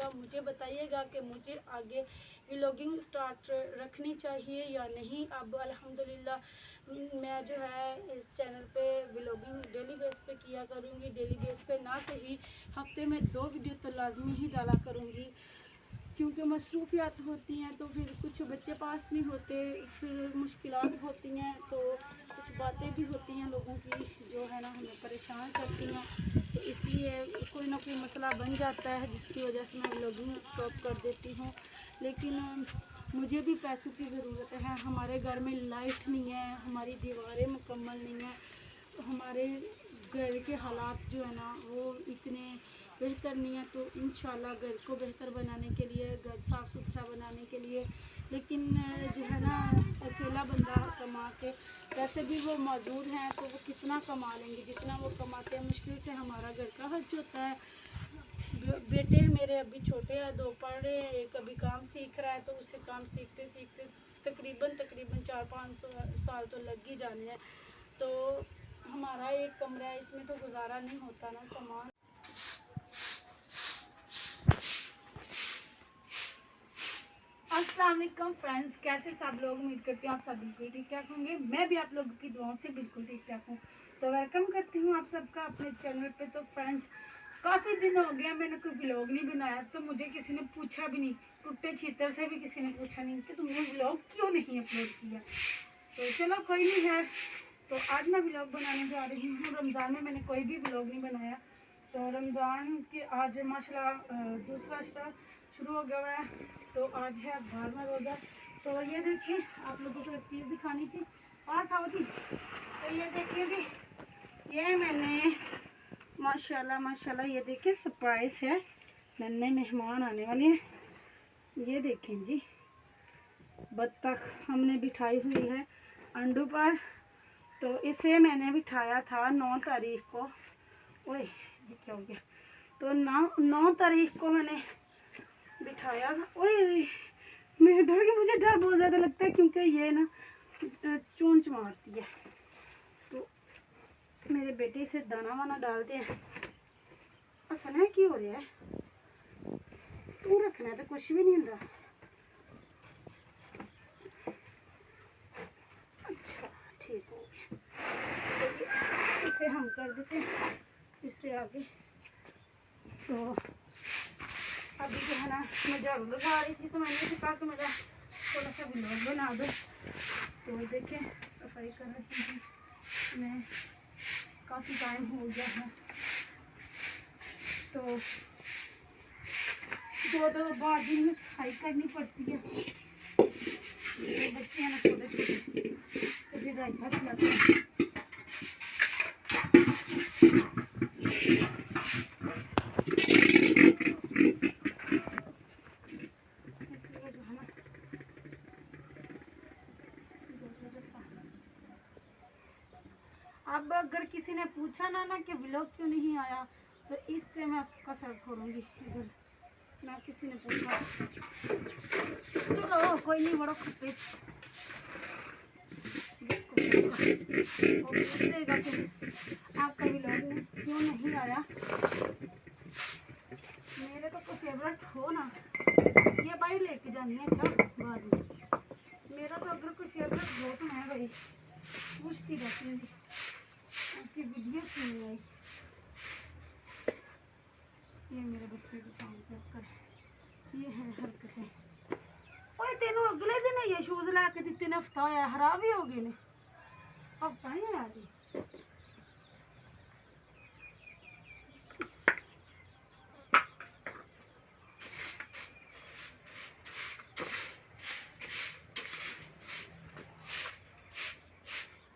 होगा। मुझे बताइएगा कि मुझे आगे व्लॉगिंग स्टार्ट रखनी चाहिए या नहीं। अब अल्हम्दुलिल्लाह मैं जो है इस चैनल पे व्लॉगिंग डेली बेस पे किया करूँगी। डेली बेस पे ना सही हफ्ते में 2 वीडियो तो लाजमी ही डाला करूँगी, क्योंकि मसरूफियात होती हैं तो फिर कुछ बच्चे पास नहीं होते, फिर मुश्किलात होती हैं, तो कुछ बातें भी होती हैं लोगों की जो है ना हमें परेशान करती हैं। तो इसलिए कोई ना कोई मसला बन जाता है जिसकी वजह से मैं व्लॉगिंग स्टॉप कर देती हूँ। लेकिन मुझे भी पैसों की ज़रूरत है। हमारे घर में लाइट नहीं है, हमारी दीवारें मुकम्मल नहीं हैं, तो हमारे घर के हालात जो है ना वो इतने बेहतर नहीं है। तो इंशाल्लाह घर को बेहतर बनाने के लिए, घर साफ़ सुथरा बनाने के लिए, लेकिन जो है ना अकेला बंदा कमा के, वैसे भी वो मजदूर हैं तो वो कितना कमा लेंगे, जितना वो कमाते हैं मुश्किल से हमारा घर का खर्च होता है। बेटे मेरे अभी छोटे हैं, 2 पढ़ रहे हैं, एक अभी काम सीख रहा है, तो उसे काम सीखते सीखते तकरीबन 4-5 साल तो लग ही जाने हैं। तो हमारा एक कमरा है, इसमें तो गुजारा नहीं होता ना। सामान अस्सलाम वालेकुम फ्रेंड्स, कैसे सब लोग? उम्मीद करती हूँ आप सब बिल्कुल ठीक ठाक होंगे। मैं भी आप लोगों की दुआओं से बिल्कुल ठीक ठाक हूँ। तो वेलकम करती हूँ आप सबका अपने चैनल पे। तो फ्रेंड्स काफ़ी दिन हो गया मैंने कोई व्लॉग नहीं बनाया, तो मुझे किसी ने पूछा भी नहीं, टूटे छीतर से भी किसी ने पूछा नहीं कि तुमने व्लॉग क्यों नहीं अपलोड किया। तो चलो कोई नहीं है, तो आज मैं व्लॉग बनाने जा रही हूँ। रमज़ान में मैंने कोई भी व्लॉग नहीं बनाया, तो रमज़ान के आज माशाल्लाह दूसरा अशरा शुरू हो गया है, तो आज है 12वां रोज़ा। तो ये देखिए, आप लोगों को एक चीज़ दिखानी थी, पास आओ जी। तो ये देखिए जी, ये मैंने माशाल्लाह माशाल्लाह ये देखिए सरप्राइज़ है, नन्हे मेहमान आने वाले हैं। ये देखें जी, बत्तख हमने बिठाई हुई है अंडों पर। तो इसे मैंने बिठाया था 9 तारीख को। ओए ये क्या हो गया? तो 9 तारीख को मैंने बिठाया। ओए मैं डर गई, मुझे डर बहुत ज़्यादा लगता है क्योंकि ये ना चोंच मारती है। तो मेरे बेटे से दाना वाना डालते हैं। असना की हो रहा है, तू रखना है तो कुछ भी नहीं होता। अच्छा ठीक हो गया, तो इसे हम कर देते हैं इससे आगे। तो अभी जो है ना मैं झाड़ू लगा रही थी, तो मैंने कहा कि मेरा थोड़ा सा व्लॉग बना दो। तो देखें सफाई कर रही हूँ मैं, काफ़ी टाइम हो गया है। तो 2 बार दिन में सफाई करनी पड़ती है। बच्चे हैं ना छोटे छोटे, तो फिर रायता खिलाते हैं। इसलिए जो है ना अब अगर किसी ने पूछा ना कि व्लॉग क्यों नहीं आया, तो इससे मैं उसका सर फोड़ूंगी अगर ना किसी ने पूछा। चलो कोई नहीं, बड़ो खप्पे देगा कि आपका व्लॉग क्यों नहीं आया। मेरे तो कोई फेवरेट हो ना, ये भाई लेके जानी है। अच्छा बाद में मेरा तो अगर कोई फेवरेट हो तो मैं भाई पूछती रहती हूँ आपकी वीडियो क्यों नहीं आई। ये मेरे बच्चे को काम कर, ये है हरकतें। ओए तेनों अगले दिन ये शूज ला के दिते ने, हफ्ता होया खराब ही हो गए ने, हफ्ता ही होया जी।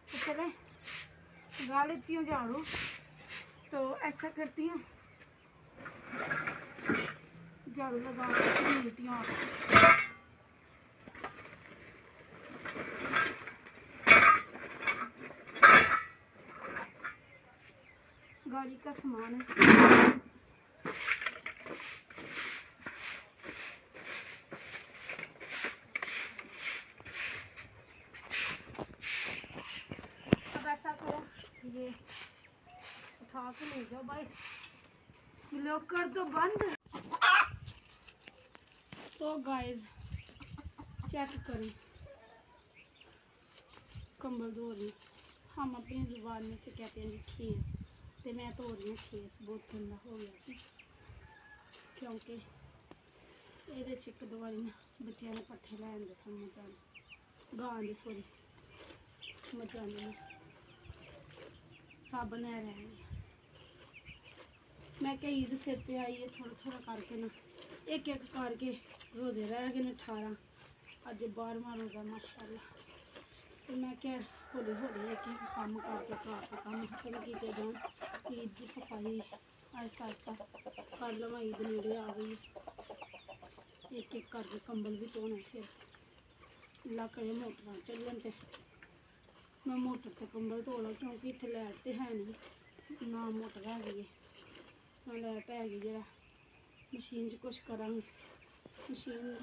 तो चले गा लेती हूँ झाड़ू। तो ऐसा करती हूँ, झाड़ू लगा के मिलती हूँ आपको। गाड़ी का सामान है। अब ऐसा करो, ये उठा के ले जाओ भाई, व्लॉग कर दो बंद। तो गाइस चेक करें, कंबल धो रही। हम अपनी ज़ुबान में से कहते हैं जी खेस, तो मैं धो रही हूँ खेस। बहुत गंदा हो गया सी, क्योंकि ये एक दो बारी ना बच्चों ने पट्ठे लै आंदे सन मझां गां दे, सॉरी मझां ने साबन है रह गया। मैं क्या ईद सिर पे आई है, थोड़ा थोड़ा करके ना एक एक करके रोज़े रह गए ने 18। अज 12वां रोज़ा माशाल्लाह। तो मैं क्या हौली हौली एक एक काम करके घर के काम खत्म किए जान। ईद की सफाई आहिस्ता आहिस्ता कर लवां, ईद नेड़े आ गई। एक एक करके कंबल भी धोने, फिर अल्लाह करे मोटर चलन तो मैं मोटर से कंबल धो ला, क्योंकि इतने लाइट तो है नहीं ना, मोटर हैगी ना लाइट हैगी जरा मशीन च कुछ करा। मशीन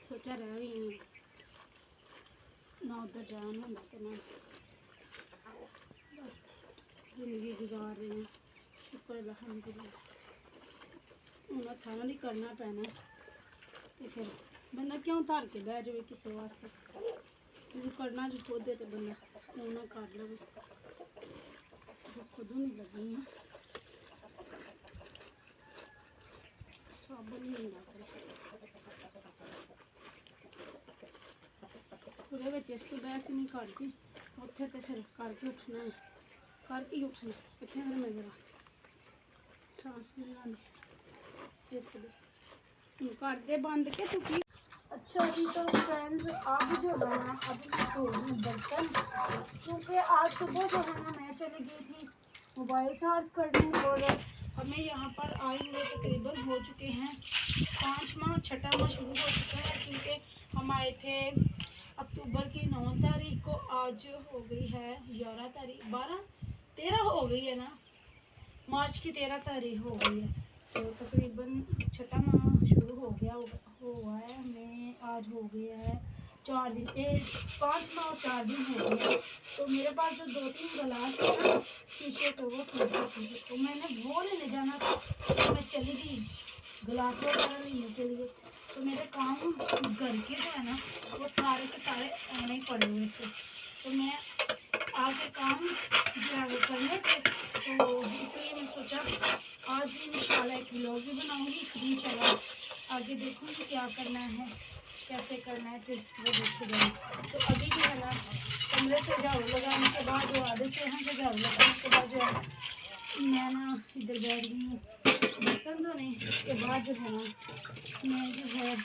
सोचा रह गई ना, उधर जान होंदा तो ना बस जिंदगी गुजार रही हैं। शुक्र अल्हम्दुलिल्लाह। हूँ हथा नहीं करना पैना, तो फिर बंदा क्यों धर के बह जाए किसी वास्ते। जो करना जो खुद है तो बंदा सुकून ना कर ले। जो खुद नहीं लगी हैं साबन नहीं मिला करे पूरे बच्चे इस तो बह के नहीं करती उत्थे, तो फिर करके उठना है, करके ही उठना। इतने फिर मैं जरा सांस नहीं लानी, इसलिए कर दे बंद के तू की। अच्छा जी, तो फ्रेंड्स अब जो है ना, अभी मैं धो रही हूँ बर्तन, क्योंकि आज सुबह जो है ना मैं चली गई थी मोबाइल चार्ज करने, और हमें यहाँ पर आए हुए तकरीबन हो चुके हैं 5 माह, 6वां माह शुरू हो चुका है। क्योंकि हम आए थे अक्टूबर की 9 तारीख को, आज हो गई है 11 तारीख, 12 13 हो गई है ना, मार्च की 13 तारीख हो गई है। तो तकरीबन 6वां माह शुरू हो गया हुआ है। हमें आज हो गया है 4 दिन, 5 माह और 4 दिन हो गए। तो मेरे पास जो 2-3 गिलास थे ना शीशे के, वो टूट थे, तो मैंने वो लेने जाना था, तो मैं चली गई गिलास वगैरह लेने के लिए। तो मेरे काम घर के जो है ना वो सारे के सारे ऐसे ही पड़े हुए थे, तो मैं आगे काम जो है वो करने थे। तो इसलिए मैं सोचा आज इंशाल्लाह एक व्लॉग भी बनाऊंगी, इंशाल्लाह आगे देखूंगी क्या करना है, कैसे करना है, फिर वो देखते जाऊँगी। तो अभी जो है ना कमरे से झाड़ू लगाने के बाद, जो आधे से यहाँ से झाड़ू लगाने के बाद जो है मैं ना इधर बैठ गई हूँ बर्तन धोने के बाद जो है ना मैं जो है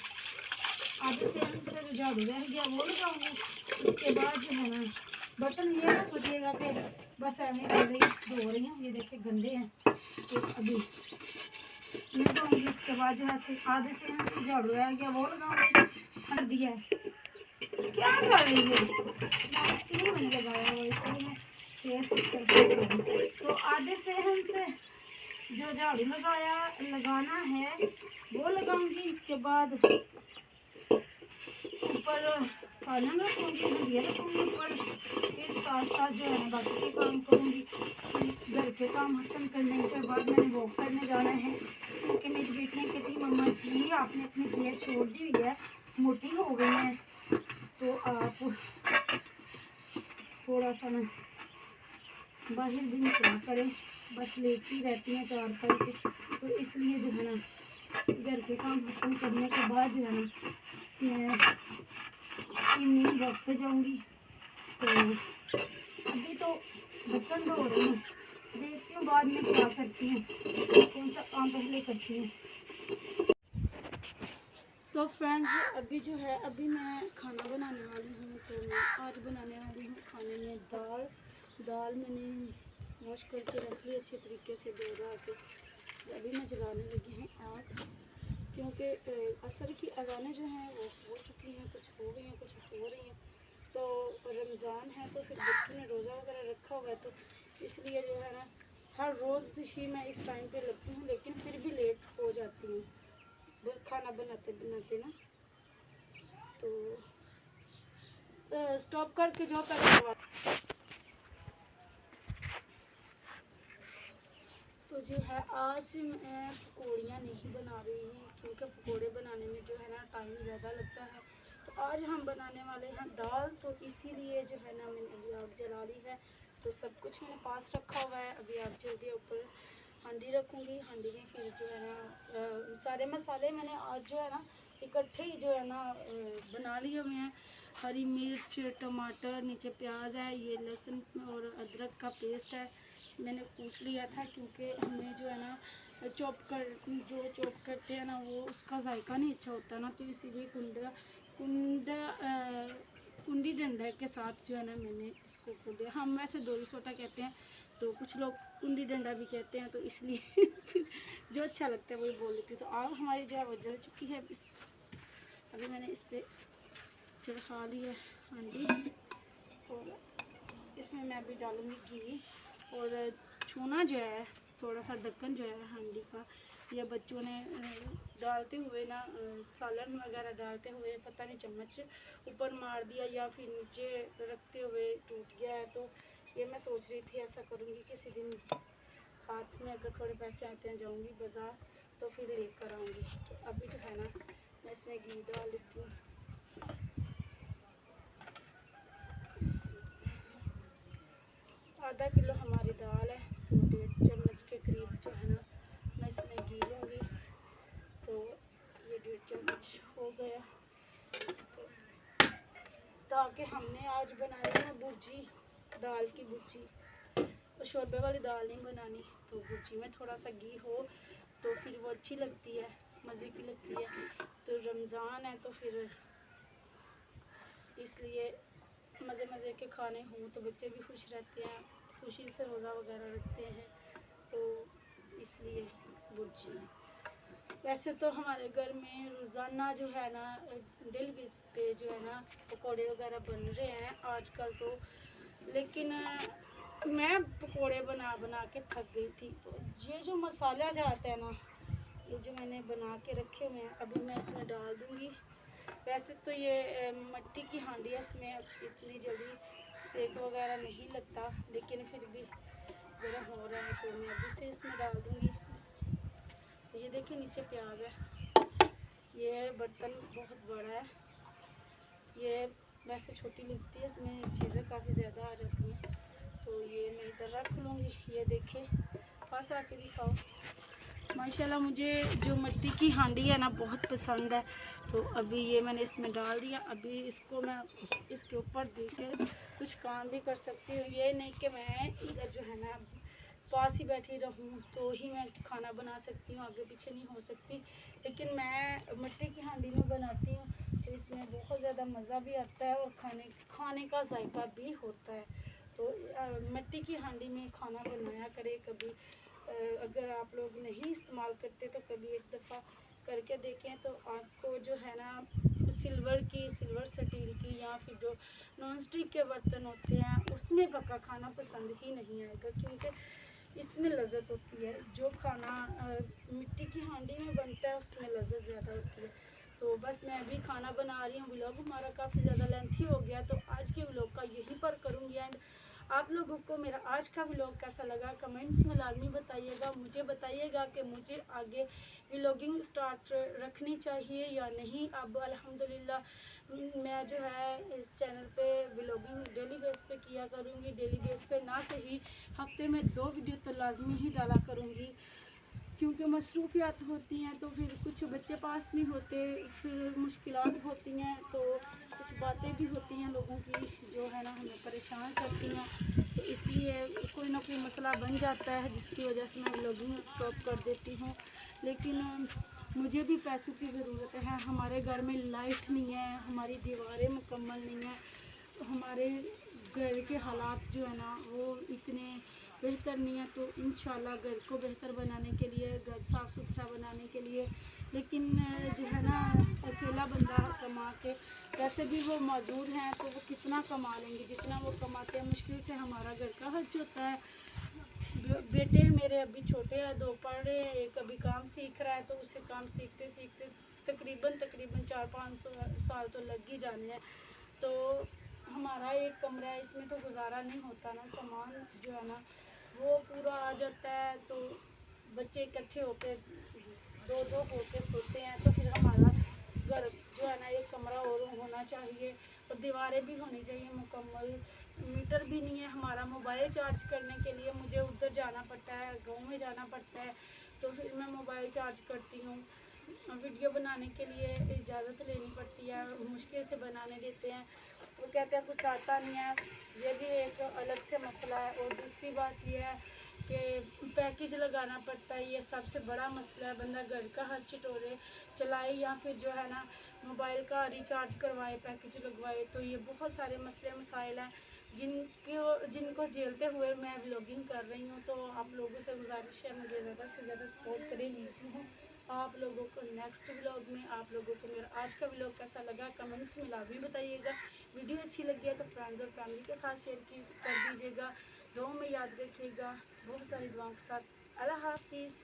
आधे से यहाँ से जो झाड़ू रह गया वो लगाऊंगी। उसके बाद जो है ना बर्तन ये ना सोचिएगा कि बस ऐसे धो रही हूँ, ये देखिए गंदे हैं, तो अभी नहीं धोऊंगी। उसके बाद जो है आधे से यहाँ से झाड़ू रह गया वो लगाऊंगी। कर दिया है, क्या कर रही है, इसलिए मैंने लगाया वो, इसलिए मैं तो आधे से हमसे जो झाड़ू लगाना है वो लगाऊंगी। इसके बाद ऊपर सालन रखूँगी, हंडिया रखूँगी ऊपर, फिर साथ साथ जो है ना बाकी के काम करूँगी। घर के काम खत्म करने के बाद मैंने वॉक करने जाना है, क्योंकि मेरी बेटियाँ कहती मम्मा जी आपने अपनी हेयर छोड़ दी हुई है, मोटी हो गई है, तो आप थोड़ा सा ना बाहर भी निकला करें, बस लेटी रहती हैं 4 पाई पे। तो इसलिए जो है ना घर के काम खत्म करने के बाद जो है ना मैं इवनिंग वॉक पे जाऊँगी। तो अभी तो बर्तन धो रही हूँ, देखती हूँ बाद में क्या करती हूँ, कौन सा काम पहले करती हूँ। तो फ्रेंड्स अभी जो है अभी मैं खाना बनाने वाली हूँ। तो मैं आज बनाने वाली हूँ खाने में दाल मैंने वॉश करके रख ली अच्छे तरीके से धो धा के। अभी मैं जलाने लगी हूँ आग, क्योंकि असर की अजानें जो हैं वो हो चुकी हैं, कुछ हो गई हैं, कुछ हो रही हैं। तो रमज़ान है तो फिर बच्चों ने रोज़ा वगैरह रखा हुआ है, तो इसलिए जो है ना हर रोज़ ही मैं इस टाइम पे लगती हूँ, लेकिन फिर भी लेट हो जाती हूँ खाना बनाते बनाते ना। तो स्टॉप करके जो पहले तो जो है आज मैं पकौड़ियाँ नहीं बना रही हूँ, क्योंकि के पकोड़े बनाने में जो है ना टाइम ज़्यादा लगता है। तो आज हम बनाने वाले हैं दाल, तो इसीलिए जो है ना मैंने अभी आग जला ली है। तो सब कुछ मैंने पास रखा हुआ है, अभी आग जल गई, ऊपर हांडी रखूँगी। हांडी में फिर जो है ना सारे मसाले मैंने आज जो है ना इकट्ठे ही जो है ना बना लिए हुए हैं। हरी मिर्च, टमाटर, नीचे प्याज है, ये लहसुन और अदरक का पेस्ट है, मैंने कूट लिया था, क्योंकि हमें जो है ना चॉप करते हैं ना वो उसका जायका नहीं अच्छा होता ना, तो इसीलिए कुंडी डंडा के साथ जो है ना मैंने इसको कूट दिया। हम वैसे दोरी सोटा कहते हैं, तो कुछ लोग कुंडी डंडा भी कहते हैं, तो इसलिए जो अच्छा लगता है वही बोल देती। तो आग हमारी जो है वो जल चुकी है। अभी मैंने इस पर चढ़ा ली है हांडी, और इसमें मैं अभी डालूँगी घी। और छूना जो है, थोड़ा सा ढक्कन जो है हांडी का, या बच्चों ने डालते हुए ना सालन वगैरह डालते हुए पता नहीं चम्मच ऊपर मार दिया या फिर नीचे रखते हुए टूट गया है। तो ये मैं सोच रही थी ऐसा करूँगी, किसी दिन हाथ में अगर थोड़े पैसे आते हैं जाऊँगी बाज़ार तो फिर लेकर आऊँगी। तो अभी जो है ना मैं इसमें घी डाल देती हूँ। आधा किलो हमारी दाल है, तो 1.5 चम्मच के करीब जो है ना मैं इसमें घी लूँगी। तो ये 1.5 चम्मच हो गया। तो ताकि हमने आज बनाई है भुर्जी, दाल की भुर्जी, और शोरबे वाली दाल नहीं बनानी। तो भुर्जी में थोड़ा सा घी हो तो फिर वो अच्छी लगती है, मज़े की लगती है। तो रमज़ान है तो फिर इसलिए मज़े के खाने हों तो बच्चे भी खुश रहते हैं, खुशी से रोज़ा वगैरह रखते हैं, तो इसलिए भुर्जी। वैसे तो हमारे घर में रोज़ाना जो है ना डेली बेस पे जो है ना पकोड़े वगैरह बन रहे हैं आजकल तो, लेकिन मैं पकोड़े बना बना के थक गई थी। तो ये जो मसाला जाता है ना, ये जो मैंने बना के रखे हुए हैं, अभी मैं इसमें डाल दूँगी। वैसे तो ये मिट्टी की हांडी है, इसमें इतनी जल्दी सेक वगैरह नहीं लगता, लेकिन फिर भी गर्म हो रहा है तो मैं अभी से इसमें डाल दूँगी। ये देखिए नीचे प्याज है, ये बर्तन बहुत बड़ा है, ये वैसे छोटी लगती है, इसमें चीज़ें काफ़ी ज़्यादा आ जाती हैं, तो ये मैं इधर रख लूँगी। ये देखिए पास आके दिखाओ। माशाल्लाह मुझे जो मिट्टी की हांडी है ना बहुत पसंद है। तो अभी ये मैंने इसमें डाल दिया। अभी इसको मैं इसके ऊपर दे के कुछ काम भी कर सकती हूँ, ये नहीं कि मैं इधर जो है ना पास ही बैठी रहूँ तो ही मैं खाना बना सकती हूँ, आगे पीछे नहीं हो सकती। लेकिन मैं मिट्टी की हांडी में बनाती हूँ तो इसमें बहुत ज़्यादा मज़ा भी आता है और खाने का जायका भी होता है। तो मिट्टी की हांडी में खाना बनाया करें कभी। अगर आप लोग नहीं इस्तेमाल करते तो कभी एक दफ़ा करके देखें, तो आपको जो है ना सिल्वर स्टील की या फिर जो नॉन स्टिक के बर्तन होते हैं उसमें पका खाना पसंद ही नहीं आएगा, क्योंकि इसमें लज़्ज़त होती है। जो खाना मिट्टी की हांडी में बनता है उसमें लज़्ज़त ज़्यादा होती है। तो बस मैं अभी खाना बना रही हूँ। व्लॉग हमारा काफ़ी ज़्यादा लेंथी हो गया, तो आज के व्लॉग का यहीं पर करूँगी एंड। आप लोगों को मेरा आज का व्लॉग कैसा लगा कमेंट्स में लाजमी बताइएगा। मुझे बताइएगा कि मुझे आगे व्लॉगिंग स्टार्ट रखनी चाहिए या नहीं। अब अल्हम्दुलिल्लाह मैं जो है इस चैनल पे व्लॉगिंग डेली बेस पे किया करूँगी। डेली बेस पे ना सही हफ्ते में 2 वीडियो तो लाजमी ही डाला करूँगी, क्योंकि मसरूफियात होती हैं तो फिर कुछ बच्चे पास नहीं होते, फिर मुश्किलात होती हैं, तो कुछ बातें भी होती हैं लोगों की जो है ना हमें परेशान करती हैं। तो इसलिए कोई ना कोई मसला बन जाता है जिसकी वजह से मैं व्लॉगिंग स्टॉप कर देती हूँ। लेकिन मुझे भी पैसों की ज़रूरत है। हमारे घर में लाइट नहीं है, हमारी दीवारें मुकम्मल नहीं हैं, हमारे घर के हालात जो है ना वो इतने बेहतर नहीं है। तो इंशाल्लाह घर को बेहतर बनाने के लिए, घर साफ़ सुथरा बनाने के लिए, लेकिन जो है ना अकेला बंदा कमा के, वैसे भी वो मज़दूर हैं तो वो कितना कमा लेंगे, जितना वो कमाते हैं मुश्किल से हमारा घर का खर्च होता है। बेटे मेरे अभी छोटे हैं, 2 पढ़ रहे हैं, एक अभी काम सीख रहा है, तो उसे काम सीखते सीखते तकरीबन 4-5 साल तो लग ही जाने हैं। तो हमारा एक कमरा है, इसमें तो गुजारा नहीं होता ना, सामान जो है ना वो पूरा आ जाता है। तो बच्चे इकट्ठे होकर 2-2 होकर सोते हैं, तो फिर होना चाहिए और दीवारें भी होनी चाहिए मुकम्मल। मीटर भी नहीं है हमारा, मोबाइल चार्ज करने के लिए मुझे उधर जाना पड़ता है, गांव में जाना पड़ता है, तो फिर मैं मोबाइल चार्ज करती हूँ। वीडियो बनाने के लिए इजाज़त लेनी पड़ती है, मुश्किल से बनाने देते हैं, वो कहते हैं कुछ आता नहीं है, ये भी एक अलग से मसला है। और दूसरी बात ये है कि पैकेज लगाना पड़ता है, ये सबसे बड़ा मसला है। बंदा घर का हर चिटोरे चलाए या फिर जो है ना मोबाइल का रिचार्ज करवाए, पैकेज लगवाए, तो ये बहुत सारे मसले मसाइल हैं जिनको झेलते हुए मैं व्लॉगिंग कर रही हूँ। तो आप लोगों से गुजारिश है, मुझे ज़्यादा से ज़्यादा सपोर्ट करें। आप लोगों को नेक्स्ट व्लॉग में आप लोगों को मेरा आज का व्लॉग कैसा लगा कमेंट्स में लाजमी बताइएगा। वीडियो अच्छी लगी है तो फ्रेंड्स और फैमिली के साथ शेयर कर दीजिएगा। दुआओं में याद रखिएगा, बहुत सारी दुआओं के साथ। अल्लाह हाफिज़।